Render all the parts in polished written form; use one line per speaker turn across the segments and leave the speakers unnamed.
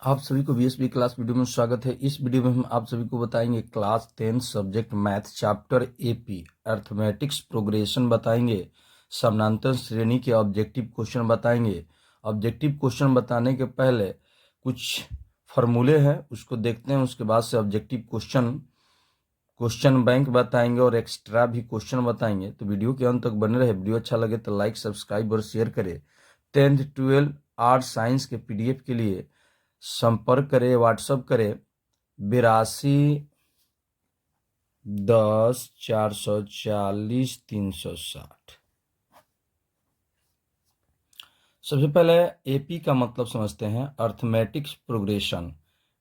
आप सभी को वीएसबी क्लास वीडियो में स्वागत है। इस वीडियो में हम आप सभी को बताएंगे class 10 subject math chapter AP arithmetics progression बताएंगे, समानांतर श्रेणी के ऑब्जेक्टिव क्वेश्चन बताएंगे। ऑब्जेक्टिव क्वेश्चन बताने के पहले कुछ फॉर्मूले हैं, उसको देखते हैं। उसके बाद से ऑब्जेक्टिव क्वेश्चन बैंक बताएंगे और एक्स्ट्रा भी क्वेश्चन बताएंगे। तो वीडियो के अंत तक बने रहे। वीडियो अच्छा लगे तो लाइक, सब्सक्राइब और शेयर करें। 10th 12 आर्ट साइंस के पीडीएफ के लिए संपर्क करें, व्हाट्सअप करें 82 10 440 360। सबसे पहले एपी का मतलब समझते हैं, अर्थमेटिक्स प्रोग्रेशन।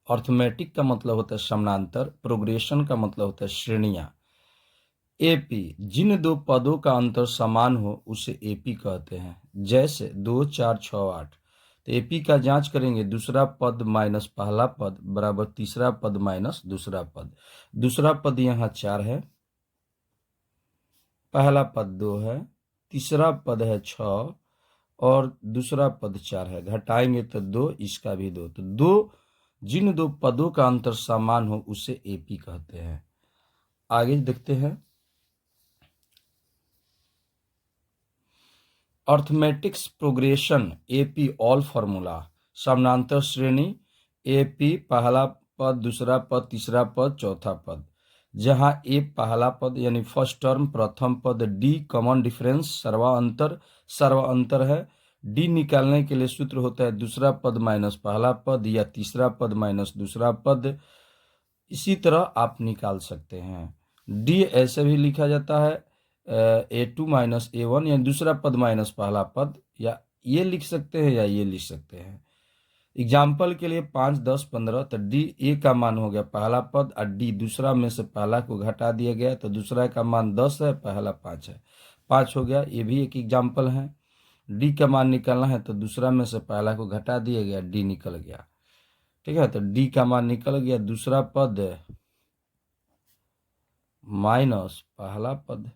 अर्थमेटिक का मतलब होता है समानांतर, प्रोग्रेशन का मतलब होता है श्रेणियां। एपी जिन दो पदों का अंतर समान हो उसे एपी कहते हैं। जैसे 2 4 6 8, तो एपी का जांच करेंगे। दूसरा पद माइनस पहला पद बराबर तीसरा पद माइनस दूसरा पद। दूसरा पद यहाँ 4 है, पहला पद 2 है, तीसरा पद है 6 और दूसरा पद 4 है। घटाएंगे तो 2, इसका भी 2। तो जिन दो पदों का अंतर समान हो उसे एपी कहते हैं। आगे देखते हैं arithmetics progression AP all formula. समानांतर श्रेणी एपी पहला पद, दूसरा पद, तीसरा पद, चौथा पद। जहां ए पहला पद यानी फर्स्ट टर्म प्रथम पद, डी कॉमन डिफरेंस सर्वांतर है। डी निकालने के लिए सूत्र होता है दूसरा पद माइनस पहला पद या तीसरा पद माइनस दूसरा पद। इसी तरह आप निकाल सकते हैं। डी ऐसे भी लिखा जाता है A2 माइनस A1 यानी दूसरा पद माइनस पहला पद, या ये लिख सकते हैं या ये लिख सकते हैं। एग्जाम्पल के लिए 5 10 15, तो डी ए का मान हो गया पहला पद और डी दूसरा में से पहला को घटा दिया गया, तो दूसरा का मान 10 है, पहला 5 है, 5 हो गया। ये भी एक एग्जाम्पल है। डी का मान निकालना है तो दूसरा में से पहला को घटा दिया गया, डी निकल गया। ठीक है, तो डी का मान निकल गया, दूसरा पद माइनस पहला पद।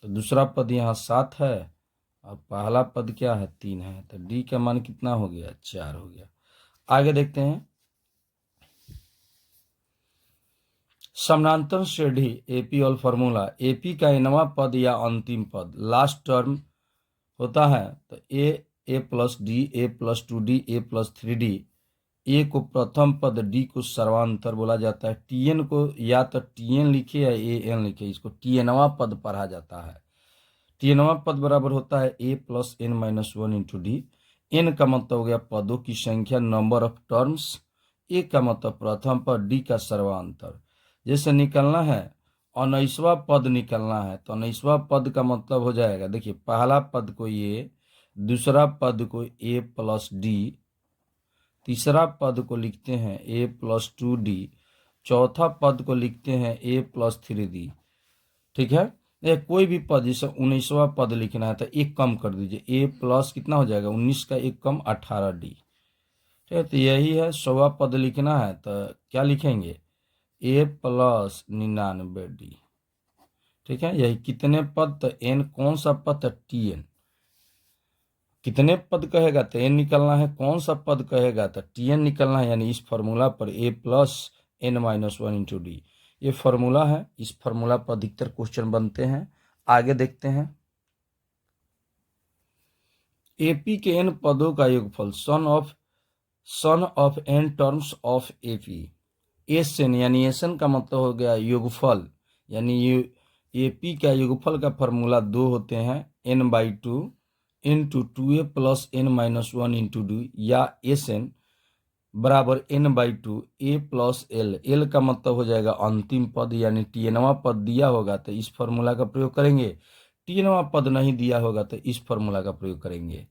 तो दूसरा पद यहाँ 7 है और पहला पद क्या है, 3 है। तो डी का मान कितना हो गया, 4 हो गया। आगे देखते हैं समानांतर श्रेणी एपी ऑल फॉर्मूला। एपी का nवां पद या अंतिम पद लास्ट टर्म होता है। तो ए प्लस डी, ए प्लस 2d, ए प्लस 3d। ए को प्रथम पद, डी को सर्वांतर बोला जाता है। टीएन को या तो टीएन लिखे या एन लिखे, इसको टीएनवां पद पढ़ा जाता है। टीएनवां पद बराबर होता है A plus N minus 1 into D. N का मतलब हो गया पदों की संख्या, नंबर ऑफ टर्म्स। ए का मतलब प्रथम पद, डी का सर्वांतर। जैसे निकलना है 19वां पद निकलना है, तो 19वां पद का मतलब हो जाएगा, देखिए पहला पद को ए, दूसरा पद को ए प्लस डी, तीसरा पद को लिखते हैं ए प्लस 2d, चौथा पद को लिखते हैं ए प्लस 3d। ठीक है, ये कोई भी पद, जैसे 19वां पद लिखना है तो एक कम कर दीजिए, ए प्लस कितना हो जाएगा, 19 का एक कम 18d। ठीक है, तो यही है। 100वां पद लिखना है तो क्या लिखेंगे, ए प्लस 99d। ठीक है, यही कितने पद, तो एन कौन सा पद, तो टीएन। कितने पद कहेगा तो एन निकलना है, कौन सा पद कहेगा तो टीएन निकलना है। यानी इस फॉर्मूला पर A plus N minus 1 into D, ये फॉर्मूला है। इस फॉर्मूला पर अधिकतर क्वेश्चन बनते हैं। आगे देखते हैं एपी के एन पदों का योगफल, sum of n terms of AP. N यानी एसन का मतलब हो गया योगफल, यानी एपी का योगफल का फॉर्मूला 2 होते हैं, n/2 into 2a plus n minus 1 into D, या एस एन बराबर n/2 a plus L. L का मतलब हो जाएगा अंतिम पद, यानी टीएनवां पद दिया होगा तो इस फॉर्मूला का प्रयोग करेंगे, टीएनवां पद नहीं दिया होगा तो इस फॉर्मूला का प्रयोग करेंगे।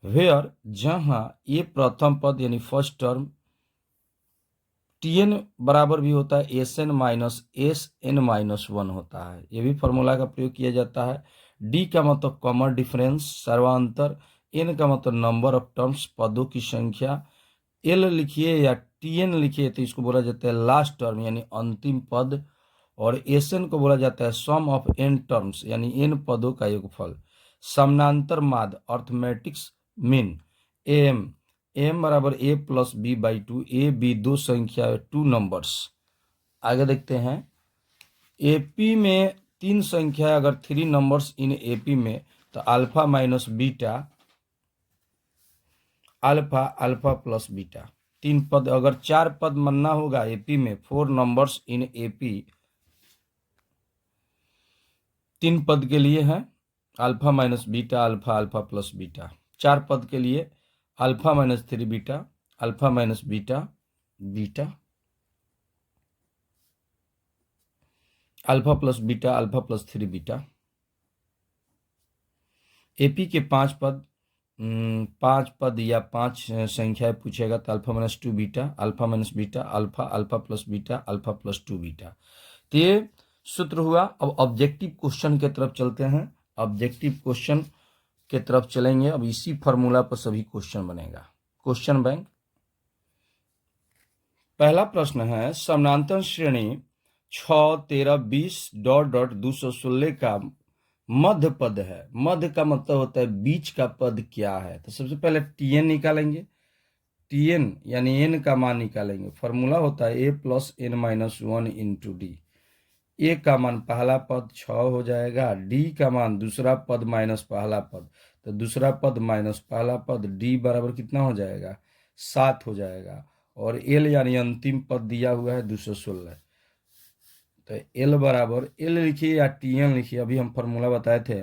वेयर जहां ए प्रथम पद यानी फर्स्ट टर्म, टीएन बराबर भी होता है एस एन माइनस SN-1 होता है, ये भी फॉर्मूला का प्रयोग किया जाता है। डी का मतलब कॉमन डिफरेंस सर्वांतर, एन का मतलब नंबर ऑफ टर्म्स पदों की संख्या, एल लिखिए या टीएन लिखिए तो इसको बोला जाता है लास्ट टर्म यानी अंतिम पद, और एसएन को बोला जाता है सम ऑफ एन टर्म्स यानी एन पदों का योगफल। समानांतर माद अर्थमेटिक्स मीन एम m बराबर a plus b by two. A B दो संख्या, टू नंबर्स। आगे देखते हैं, एपी में तीन संख्या अगर थ्री नंबर्स इन एपी में, तो alpha minus beta, alpha alpha plus beta. तीन पद, अगर चार पद मानना होगा एपी में, फोर नंबर्स इन एपी, तीन पद के लिए है alpha minus beta, alpha alpha plus beta. चार पद के लिए alpha minus three beta, alpha minus beta beta, alpha plus beta, alpha plus three beta. AP के पांच पद या पांच संख्याएं पूछेगा तो alpha minus two beta, alpha minus beta, alpha alpha plus beta, alpha plus two beta. तो ये सूत्र हुआ। अब ऑब्जेक्टिव क्वेश्चन के तरफ चलते हैं। ऑब्जेक्टिव क्वेश्चन के तरफ चलेंगे। अब इसी फॉर्मूला पर सभी क्वेश्चन बनेगा। क्वेश्चन बैंक, पहला प्रश्न है, समानांतर श्रेणी 6, 13, 20 डॉट डॉट 216 का मध्य पद है। मध्य का मतलब होता है बीच का पद क्या है। तो सबसे पहले टीएन निकालेंगे। टीएन यानी एन का मान निकालेंगे। फॉर्मूला होता है A plus N minus one into D. A का मान पहला पद 6 हो जाएगा, डी का मान दूसरा पद माइनस पहला पद, तो दूसरा पद माइनस पहला पद, डी बराबर कितना हो जाएगा, 7 हो जाएगा। और एल यानी अंतिम पद दिया हुआ है 216। तो एल बराबर, एल लिखिए या टी एन लिखिए, अभी हम फॉर्मूला बताए थे,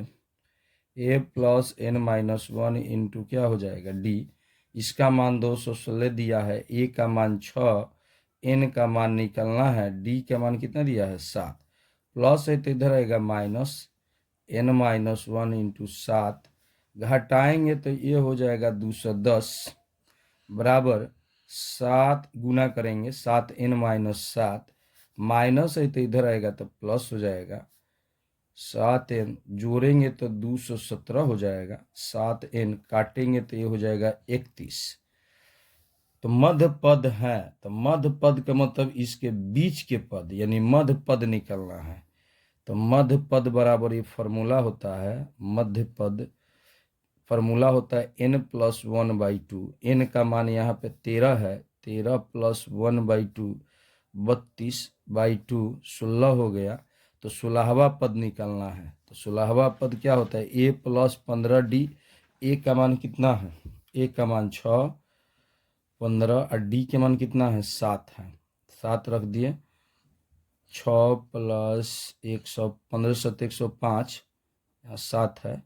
A plus N minus one into क्या हो जाएगा डी। इसका मान 216 दिया है, ए का मान 6, एन का मान निकलना है, डी का मान कितना दिया है 7, प्लस है तो इधर आएगा minus, n minus one into 7, घटाएंगे तो ये हो जाएगा 210 बराबर 7 गुना करेंगे, 7 एन माइनस 7, माइनस है तो इधर आएगा तो प्लस हो जाएगा, 7 एन जोड़ेंगे तो 217 हो जाएगा, 7 एन काटेंगे तो ये हो जाएगा 31। तो मध्य पद है, तो मध्य पद का मतलब इसके बीच के पद यानी मध्य पद निकलना है। तो मध्य पद बराबर ये फॉर्मूला होता है, मध्य पद फॉर्मूला होता है n plus one by two. N का मान यहाँ पे 13 है, 13 plus one by two 32 by two 16 हो गया। तो 16वां पद निकालना है। तो 16वां पद क्या होता है, ए प्लस 15 डी। ए का मान कितना है, ए का मान 6, 15 और डी के मान कितना है 7 है, 7 रख दिए। 6 प्लस 100, 15 7 105, यहाँ 7 है,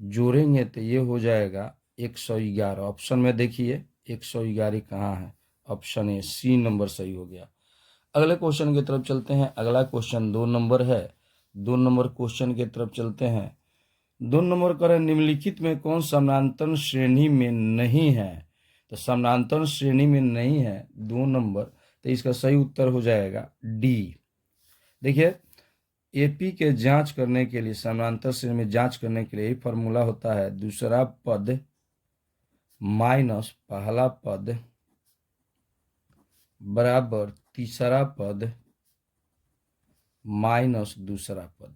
जोड़ेंगे तो ये हो जाएगा 111। ऑप्शन में देखिए 111 कहाँ है, ऑप्शन ए सी नंबर सही हो गया। अगले क्वेश्चन की तरफ चलते हैं। अगला क्वेश्चन 2 नंबर है। 2 नंबर क्वेश्चन की तरफ चलते हैं। 2 नंबर करें, निम्नलिखित में कौन समानांतर श्रेणी में नहीं है। तो समानांतर श्रेणी में नहीं है 2 नंबर, तो इसका सही उत्तर हो जाएगा डी। देखिए एपी के जांच करने के लिए, समानांतर श्रेणी में जांच करने के लिए फॉर्मूला होता है दूसरा पद माइनस पहला पद बराबर तीसरा पद माइनस दूसरा पद।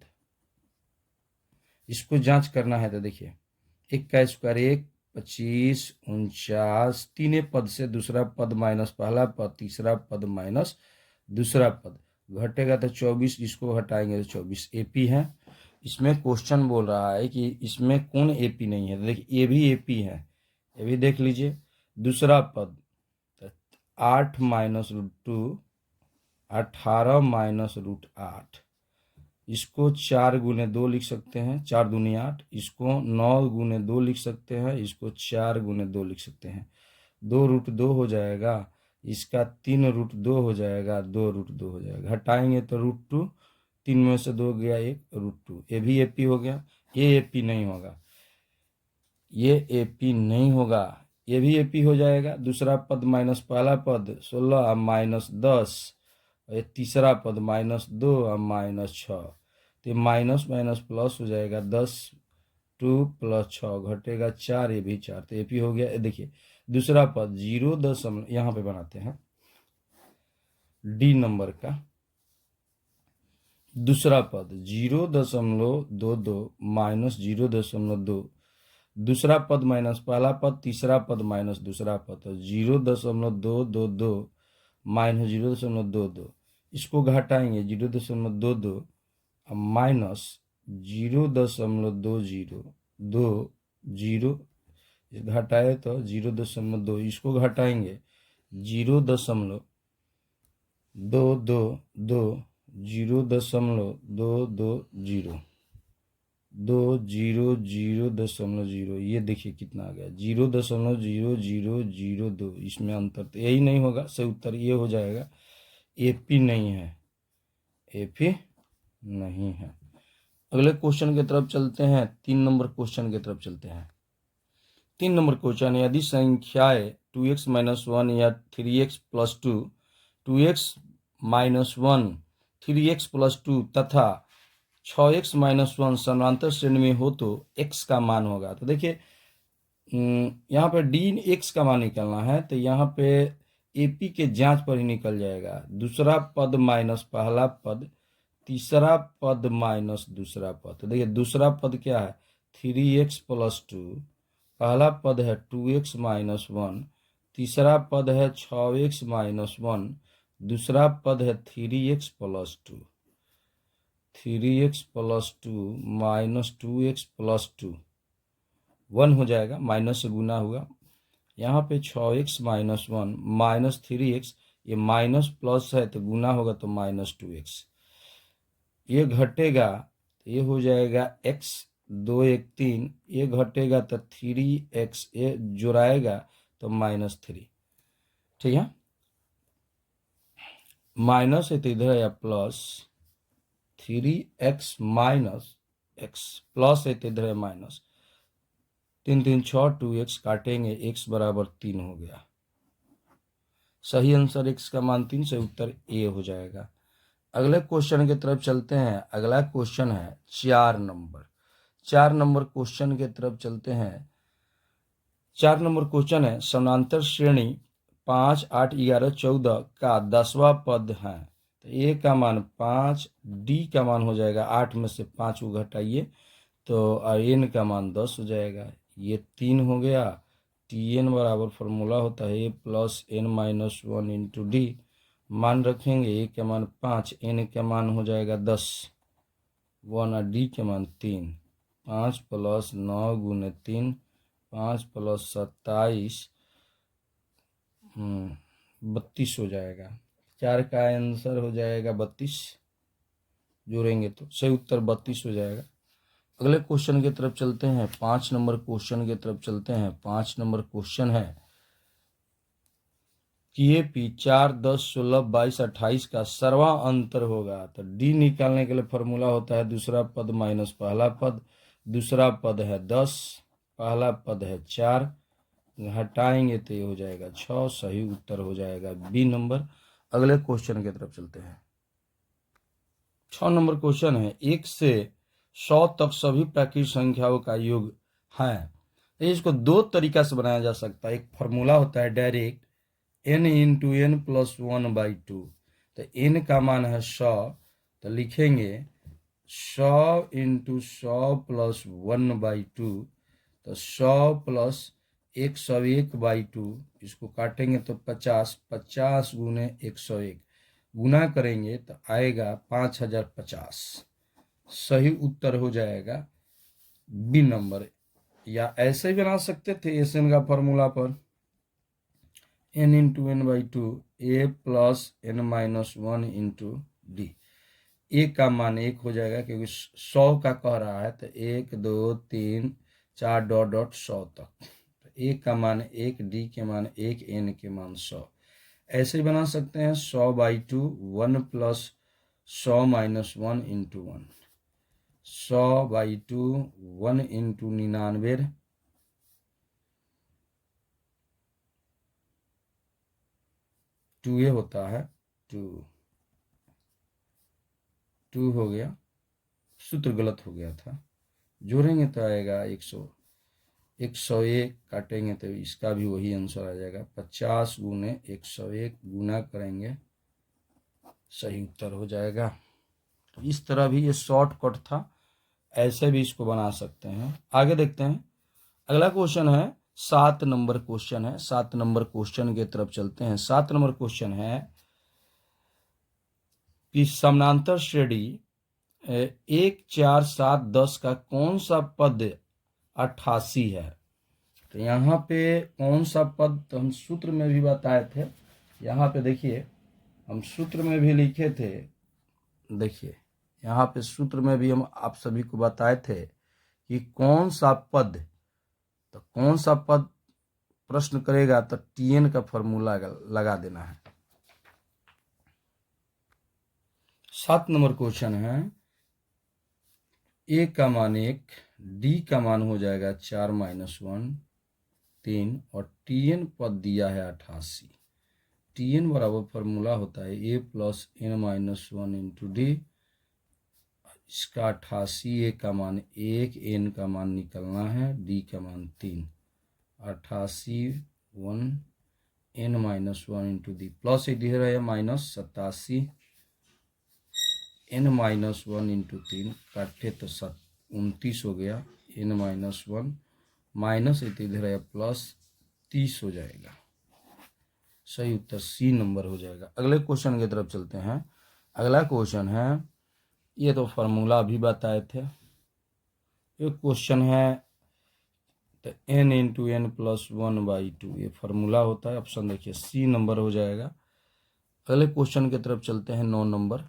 इसको जांच करना है तो देखिए, 1 का स्क्वायर 1, 25, 49, तीन पद से दूसरा पद माइनस पहला पद, तीसरा पद माइनस दूसरा पद, घटेगा तो 24, इसको हटाएंगे तो 24 एपी है। इसमें क्वेश्चन बोल रहा है कि इसमें कौन एपी नहीं है। तो देखिए ये भी एपी है, ये भी देख लीजिए। दूसरा पद 8 माइनस रूट 2, 18 माइनस रूट 8, इसको 4 गुने 2 लिख सकते हैं, 4 दूनी 8। इसको 9 गुने 2 लिख सकते हैं, इसको 4 गुने 2 लिख सकते हैं। 2 रूट 2 हो जाएगा, इसका 3 रूट 2 हो जाएगा, 2 रूट 2 हो जाएगा। हटाएंगे तो रूट 2, 3 में से 2 गया 1, रूट 2। ये भी एपी हो गया। ये एपी नहीं होगा, ये एपी नहीं होगा, ये भी एपी हो जाएगा। दूसरा पद माइनस पहला पद 16 माइनस 10, ये तीसरा पद माइनस 2 और माइनस 6, तो माइनस माइनस प्लस हो जाएगा, 10 2 प्लस 6 घटेगा 4, ये भी 4, तो एपी हो गया। देखिए दूसरा पद 0 यहाँ पे बनाते हैं डी नंबर का। दूसरा पद 0.22 माइनस 0.2, दूसरा पद माइनस पहला पद, तीसरा पद माइनस दूसरा पद, तो 0.222 माइनस 0.22, इसको घटाएंगे 0.22 और माइनस 0.20, घटाए तो 0.2, इसको घटाएंगे 0.222, 0.220, 200.0, ये देखिए कितना आ गया 0.0002, इसमें अंतर तो यही नहीं होगा, सही उत्तर ये हो जाएगा। एपी नहीं है, एपी नहीं है। अगले क्वेश्चन की तरफ चलते हैं, 3 नंबर क्वेश्चन की तरफ चलते हैं। 3 नंबर क्वेश्चन, यदि संख्याएं 2x - 1 या 3x + 2, 2x - 1, 3x + 2 तथा 6x - 1 समानांतर श्रेणी में हो तो x का मान होगा। तो देखिए यहाँ पे डी x का मान निकलना है, तो यहाँ पे एपी के जांच पर ही निकल जाएगा। दूसरा पद माइनस पहला पद, तीसरा पद माइनस दूसरा पद। तो देखिए दूसरा पद क्या है 3x + 2, पहला पद है 2x - 1, तीसरा पद है 6x - 1, दूसरा पद है 3x + 2, 3x + 2 माइनस 2x + 2, 1 हो जाएगा, माइनस से गुना हुआ। यहाँ पे 6x - 1 माइनस 3x, ये माइनस प्लस है तो गुना होगा तो माइनस 2x, ये घटेगा तो ये हो जाएगा x, 2 1 3, ये घटेगा तो 3x, ये जुड़ाएगा तो -3। ठीक है, माइनस है तो इधर या plus 3x minus x, plus है तो इधर है माइनस, 3 3 6, 2x काटेंगे, x बराबर 3 हो गया। सही आंसर x का मान 3, से उत्तर ए हो जाएगा। अगले क्वेश्चन की तरफ चलते हैं। अगला क्वेश्चन है 4 नंबर। 4 नंबर क्वेश्चन की तरफ चलते हैं। 4 नंबर क्वेश्चन है समानांतर श्रेणी 5 8 11 14 का 10वां पद है। तो ए का मान 5, डी का मान हो जाएगा 8 में से 5 को घटाइए तो एन का मान 10 हो जाएगा। ये 3 हो गया। टी एन बराबर फॉर्मूला होता है ए + n - 1 × डी। मान रखेंगे, ए का मान 5, एन का मान हो जाएगा 10, 1 और डी के मान 3। 5 + 9 × 3, 5 + 27, 32 हो जाएगा। 4 का आंसर हो जाएगा 32, जोड़ेंगे तो सही उत्तर 32 हो जाएगा। अगले क्वेश्चन की तरफ चलते हैं। 5 नंबर क्वेश्चन की तरफ चलते हैं। 5 नंबर क्वेश्चन है कि एपी 4 10 16 22 28 का सर्वा अंतर होगा। तो डी निकालने के लिए फॉर्मूला होता है दूसरा पद माइनस पहला पद, दूसरा पद है 10, पहला पद है 4, घटाएंगे तो ये हो जाएगा 6, सही उत्तर हो जाएगा बी नंबर। अगले क्वेश्चन की तरफ चलते हैं। 6 नंबर क्वेश्चन है 1 से 100 तक सभी प्राकृतिक संख्याओं का योग है। इसको 2 तरीका से बनाया जा सकता है। एक फॉर्मूला होता है डायरेक्ट n × n + 1/2। तो n का मान है 100, तो लिखेंगे 100 × 100 + 1/2, तो 100 + 101/2, इसको काटेंगे तो 50, 50 × 101, गुना करेंगे तो आएगा 5050। सही उत्तर हो जाएगा बी नंबर। या ऐसे भी बना सकते थे एसएन का फॉर्मूला पर n × n/2 a + n - 1 × d। ए का मान 1 हो जाएगा क्योंकि 100 का कह रहा है, तो 1 2 3 4 ... 100 तक। तो ए का मान 1, डी के मान 1, एन के मान 100। ऐसे ही बना सकते हैं 100/2, 1 + 100 - 1 × 1, 100/2, 1 × 99, 2 ये होता है 2 हो गया, सूत्र गलत हो गया था, जोड़ेंगे तो आएगा 100, 101 काटेंगे तो इसका भी वही आंसर आ जाएगा 50 × 101, गुना करेंगे, सही उत्तर हो जाएगा। तो इस तरह भी ये शॉर्टकट था, ऐसे भी इसको बना सकते हैं। आगे देखते हैं। अगला क्वेश्चन है 7 नंबर क्वेश्चन है। 7 नंबर क्वेश्चन के तरफ चलते हैं। 7 नंबर क्वेश्चन है कि समानांतर श्रेणी 1 4 7 10 का कौन सा पद 88 है। तो यहाँ पे कौन सा पद, तो हम सूत्र में भी बताए थे। यहाँ पे देखिए हम सूत्र में भी लिखे थे। देखिए यहाँ पे सूत्र में भी हम आप सभी को बताए थे कि कौन सा पद, तो कौन सा पद प्रश्न करेगा तो टीएन का फॉर्मूला लगा देना है। 7 नंबर क्वेश्चन है ए का मान 1, डी का मान हो जाएगा 4 - 1 3 और टीएन पद दिया है 88। टीएन बराबर फॉर्मूला होता है A plus N -1 into D. इसका 88, ए का मान 1, एन का मान निकलना है, डी का मान 3। 88 1 एन -1 इंटू डी प्लस इधर है -87 एन -1 इंटू 3 काटे तो 29 हो गया। एन -1 माइनस इधर है प्लस 30 हो जाएगा। सही उत्तर सी नंबर हो जाएगा। अगले क्वेश्चन की तरफ चलते हैं। अगला क्वेश्चन है, ये तो फार्मूला अभी बताए थे। एक क्वेश्चन है तो n इंटू एन प्लस 1/2 ये फार्मूला होता है। ऑप्शन देखिए सी नंबर हो जाएगा। अगले क्वेश्चन की तरफ चलते हैं। 9 नंबर।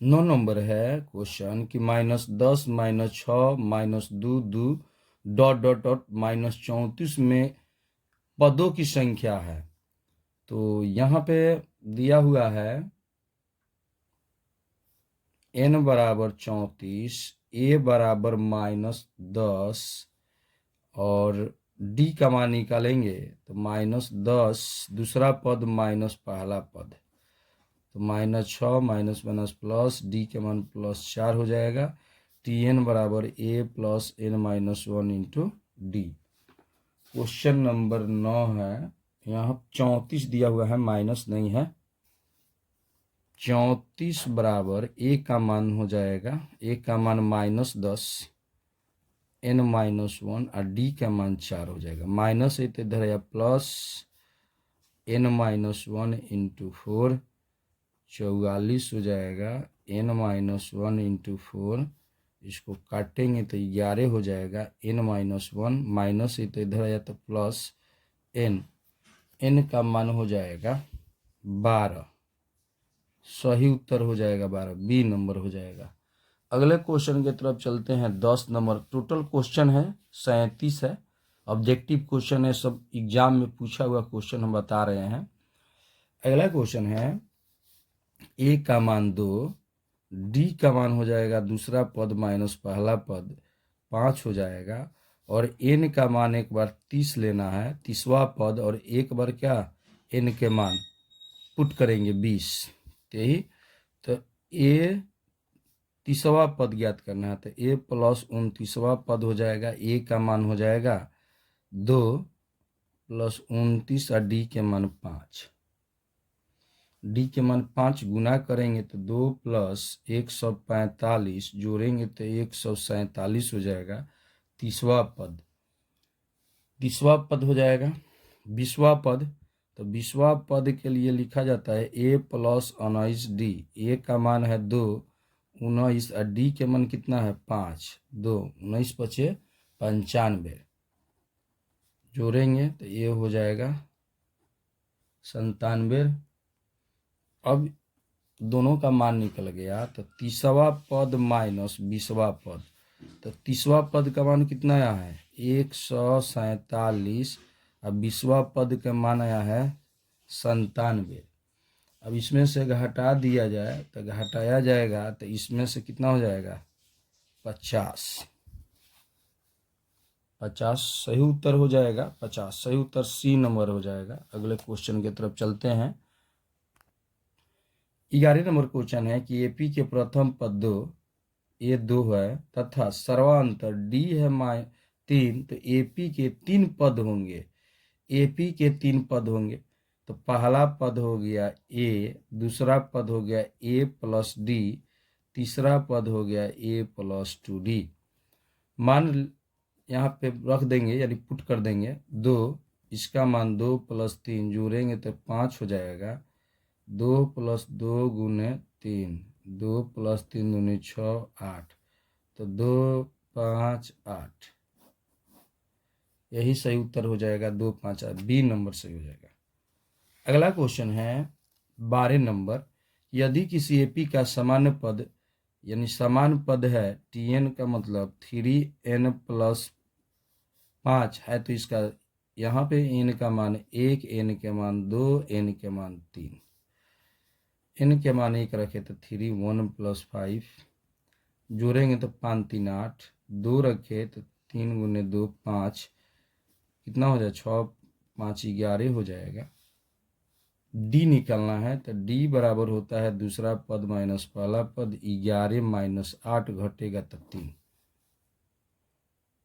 9 नंबर है क्वेश्चन कि -10 -6 -2 2 डॉट डॉट डॉट -34 में पदों की संख्या है। तो यहाँ पे दिया हुआ है n बराबर 34, a बराबर -10 और d का मान निकालेंगे तो -10 दूसरा पद माइनस पहला पद, तो -6 माइनस माइनस प्लस d के मान +4 हो जाएगा। tn बराबर a plus n -1 into D. Question number 9 है। यहाँ 34 दिया हुआ है, माइनस नहीं है। 34 बराबर a का मान हो जाएगा, a का मान -10 n -1 और d का मान 4 हो जाएगा। माइनस इधर है प्लस n -1 इंटू 4 44 हो जाएगा। n -1 इंटू 4 इसको काटेंगे तो 11 हो जाएगा। n -1 माइनस इधर है तो प्लस n का मान हो जाएगा 12। सही उत्तर हो जाएगा 12, बी नंबर हो जाएगा। अगले क्वेश्चन की तरफ चलते हैं। 10 नंबर टोटल क्वेश्चन है, 37 है। ऑब्जेक्टिव क्वेश्चन है, सब एग्जाम में पूछा हुआ क्वेश्चन हम बता रहे हैं। अगला क्वेश्चन है ए का मान 2, डी का मान हो जाएगा दूसरा पद माइनस पहला पद 5 हो जाएगा और एन का मान एक बार 30 लेना है, 30वां पद, और एक बार क्या एन के मान पुट करेंगे 20। यही तो ए 30वां पद ज्ञात करना है, तो ए प्लस 29वां पद हो जाएगा। ए का मान हो जाएगा 2 प्लस 29 और डी के मान 5। डी के मान 5 गुना करेंगे तो 2 प्लस 145 जोड़ेंगे तो 147 हो जाएगा। 30वां पद, 30वां पद हो जाएगा 20वां पद। तो 20वां पद के लिए लिखा जाता है a प्लस 19 डी। ए का मान है 2 19 और डी के मान कितना है 5। 2 19 पचे 95 जोड़ेंगे तो ये हो जाएगा 97। अब दोनों का मान निकल गया तो 30वां पद माइनस 20वां पद, तो 30वां पद का मान कितना आया है 147 और 20वां पद का मान आया है 97। अब इसमें से घटा दिया जाए तो घटाया जाएगा तो इसमें से कितना हो जाएगा 50। 50 सही उत्तर हो जाएगा। 50 सही उत्तर सी नंबर हो जाएगा। अगले क्वेश्चन की तरफ चलते हैं। 11 नंबर क्वेश्चन है कि एपी के प्रथम पद 2 ए 2 है तथा सर्वांतर डी है 3, तो एपी के 3 पद होंगे। एपी के 3 पद होंगे तो पहला पद हो गया ए, दूसरा पद हो गया ए प्लस डी, तीसरा पद हो गया ए प्लस 2 डी। मान यहाँ पे रख देंगे यानी पुट कर देंगे 2, इसका मान 2 + 3 जोड़ेंगे तो 5 हो जाएगा। 2 + 2 गुने 3, 2 + 3 दूनी 6, 8, तो 2, 5, 8 यही सही उत्तर हो जाएगा। 2, 5, 8 बी नंबर सही हो जाएगा। अगला क्वेश्चन है 12 नंबर। यदि किसी एपी का सामान्य पद यानी समान पद है tn का मतलब 3n + 5 है, तो इसका यहाँ पे n का मान 1, n के मान 2, n के मान 3, n के मान 1 रखे तो 3, 1 + 5 जोड़ेंगे तो 5, 3, 8, 2 रखे तो 3 गुने 2 5, कितना हो जाए 6, 5, 11 हो जाएगा। डी निकालना है तो डी बराबर होता है दूसरा पद माइनस पहला पद, 11 - 8 घटेगा तो 3।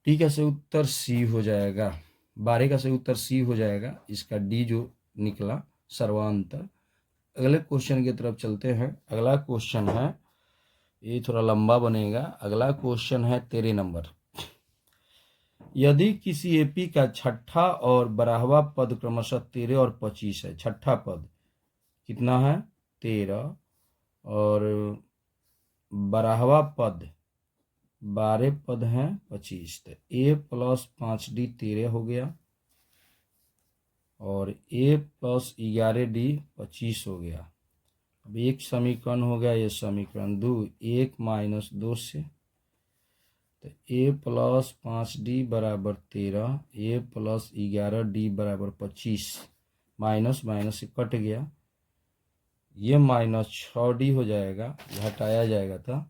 डी का सही उत्तर सी हो जाएगा। 12 का सही उत्तर सी हो जाएगा। इसका डी जो निकला सर्वांतर। अगले क्वेश्चन की तरफ चलते हैं। अगला क्वेश्चन है, ये थोड़ा लंबा बनेगा। अगला क्वेश्चन है 13 नंबर। यदि किसी एपी का छठा और 12वां पद क्रमशः 13 और 25 है, छठा पद कितना है 13 और 12वां पद 12 पद हैं 25, तो a + 5d 13 हो गया और a + 11d 25 हो गया। अब एक समीकरण हो गया, ये समीकरण 2, 1 - 2 से, तो a + 5d बराबर 13, a + 11d बराबर 25, माइनस माइनस से कट गया, ये -6d हो जाएगा, ये हटाया जाएगा तो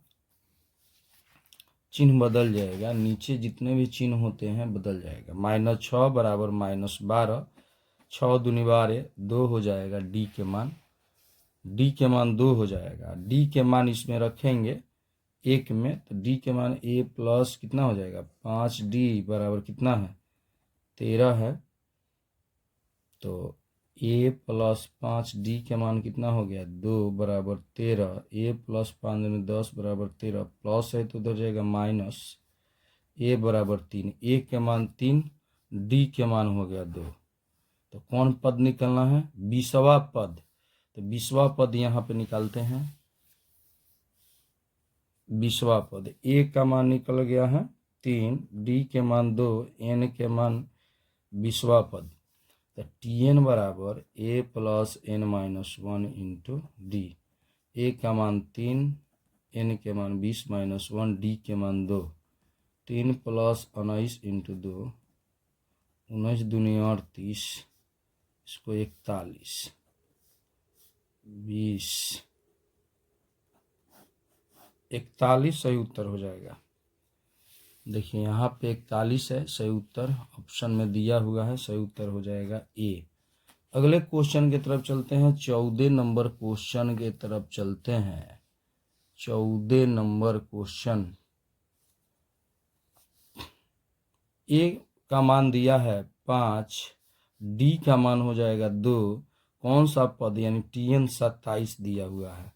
चिन्ह बदल जाएगा, नीचे जितने भी चिन्ह होते हैं बदल जाएगा। -6 बराबर -12, 6 दूनी 12, 2 हो जाएगा डी के मान, डी के मान 2 हो जाएगा। डी के मान इसमें रखेंगे 1 में, तो डी के मान a प्लस कितना हो जाएगा 5d बराबर कितना है 13 है, तो a + 5d के मान कितना हो गया 2 बराबर 13, a + 5 में 10 बराबर 13, प्लस है तो उधर जाएगा माइनस, a बराबर 3, a के मान 3, d के मान हो गया 2, तो कौन पद निकलना है 20वां पद, तो 20वां पद यहाँ पे निकालते हैं। 20वां पद a का मान निकल गया है 3, d के मान 2, n के मान 20वां पद, तो tn बराबर a + n - 1 into D, a का मान 3, n के मान 20 - 1, d के मान 2, 3 + 19 इंटू 2, 19 दूनी 38, इसको 41, 20, 41 सही उत्तर हो जाएगा। देखिए यहाँ पे 41 है सही उत्तर, ऑप्शन में दिया हुआ है, सही उत्तर हो जाएगा ए। अगले क्वेश्चन की तरफ चलते हैं। 14 नंबर क्वेश्चन की तरफ चलते हैं। 14 नंबर क्वेश्चन, ए का मान दिया है 5, डी का मान हो जाएगा 2, कौन सा पद यानी tn 27 दिया हुआ है,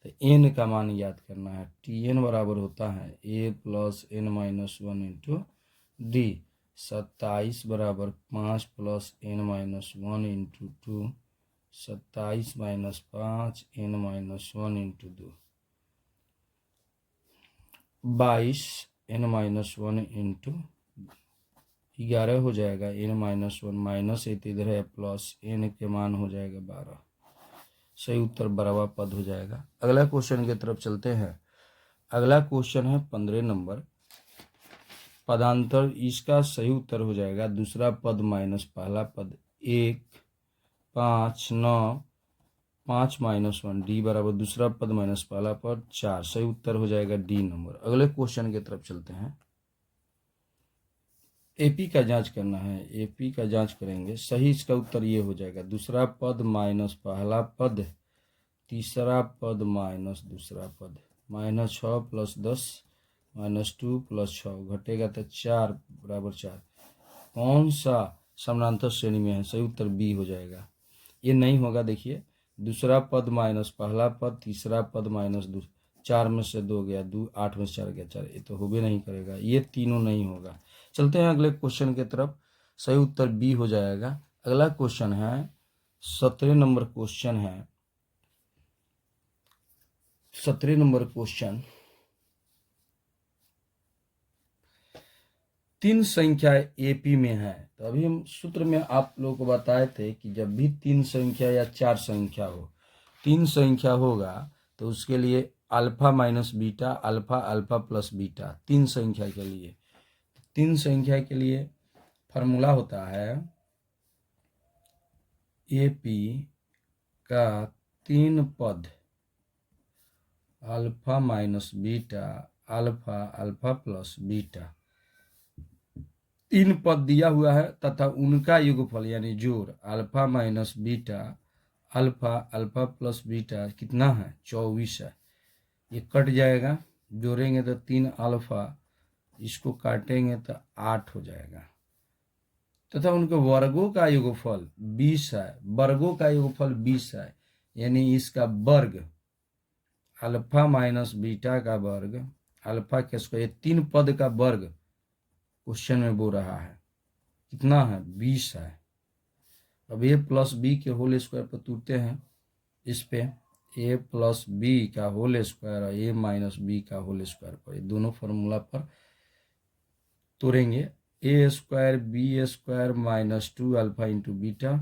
तो n का मान याद करना है। tn बराबर होता है a + n - 1 इंटू डी, 27 बराबर 5 + n - 1 into 2, 27 - 5 n - 1 into 2, 22 n - 1 into 11 हो जाएगा, n - 1 माइनस है तो इधर है प्लस, n के मान हो जाएगा 12, सही उत्तर 12वां पद हो जाएगा। अगला क्वेश्चन की तरफ चलते हैं। अगला क्वेश्चन है 15 नंबर। पदांतर, इसका सही उत्तर हो जाएगा दूसरा पद माइनस पहला पद, 1, 5, 9, 5 - 1, डी बराबर दूसरा पद माइनस पहला पद 4, सही उत्तर हो जाएगा डी नंबर। अगले क्वेश्चन की तरफ चलते हैं। एपी का जांच करना है, एपी का जांच करेंगे, सही इसका उत्तर ये हो जाएगा दूसरा पद माइनस पहला पद, तीसरा पद माइनस दूसरा पद, -6 + 10 -2 + 6 घटेगा तो 4 बराबर 4, कौन सा समानांतर श्रेणी में है, सही उत्तर बी हो जाएगा। ये नहीं होगा, देखिए दूसरा पद माइनस पहला पद, तीसरा पद माइनस 4 में से 2 गया 2, 8 में से 4 गया 4, ये तो होबे नहीं करेगा, ये तीनों नहीं होगा। चलते हैं अगले क्वेश्चन की तरफ। सही उत्तर बी हो जाएगा। अगला क्वेश्चन है 17 नंबर क्वेश्चन है। 17 नंबर क्वेश्चन, तीन संख्या एपी में है। तो अभी हम सूत्र में आप लोगों को बताए थे कि जब भी तीन संख्या या चार संख्या हो, तीन संख्या होगा तो उसके लिए alpha minus beta, alpha alpha plus beta, तीन संख्या के लिए। तीन संख्या के लिए फार्मूला होता है एपी का तीन पद alpha minus beta, alpha alpha plus beta, तीन पद दिया हुआ है तथा उनका योगफल यानी जोड़ alpha minus beta, alpha alpha plus beta कितना है 24 है। ये कट जाएगा, जोड़ेंगे तो तीन अल्फा, इसको काटेंगे तो 8 हो जाएगा तथा उनके वर्गों का योगफल 20 है। वर्गों का योगफल 20 है यानी इसका वर्ग अल्फा माइनस बीटा का वर्ग, अल्फा के स्क्वायर, तीन पद का वर्ग क्वेश्चन में बोल रहा है कितना है 20 है। अब ए प्लस बी के होल स्क्वायर पर तुरते हैं, इस पे ए प्लस बी का होल स्क्वायर और ए माइनस बी का होल स्क्वायर पर, ये दोनों फार्मूला पर तोड़ेंगे। A square B square minus 2 alpha into beta,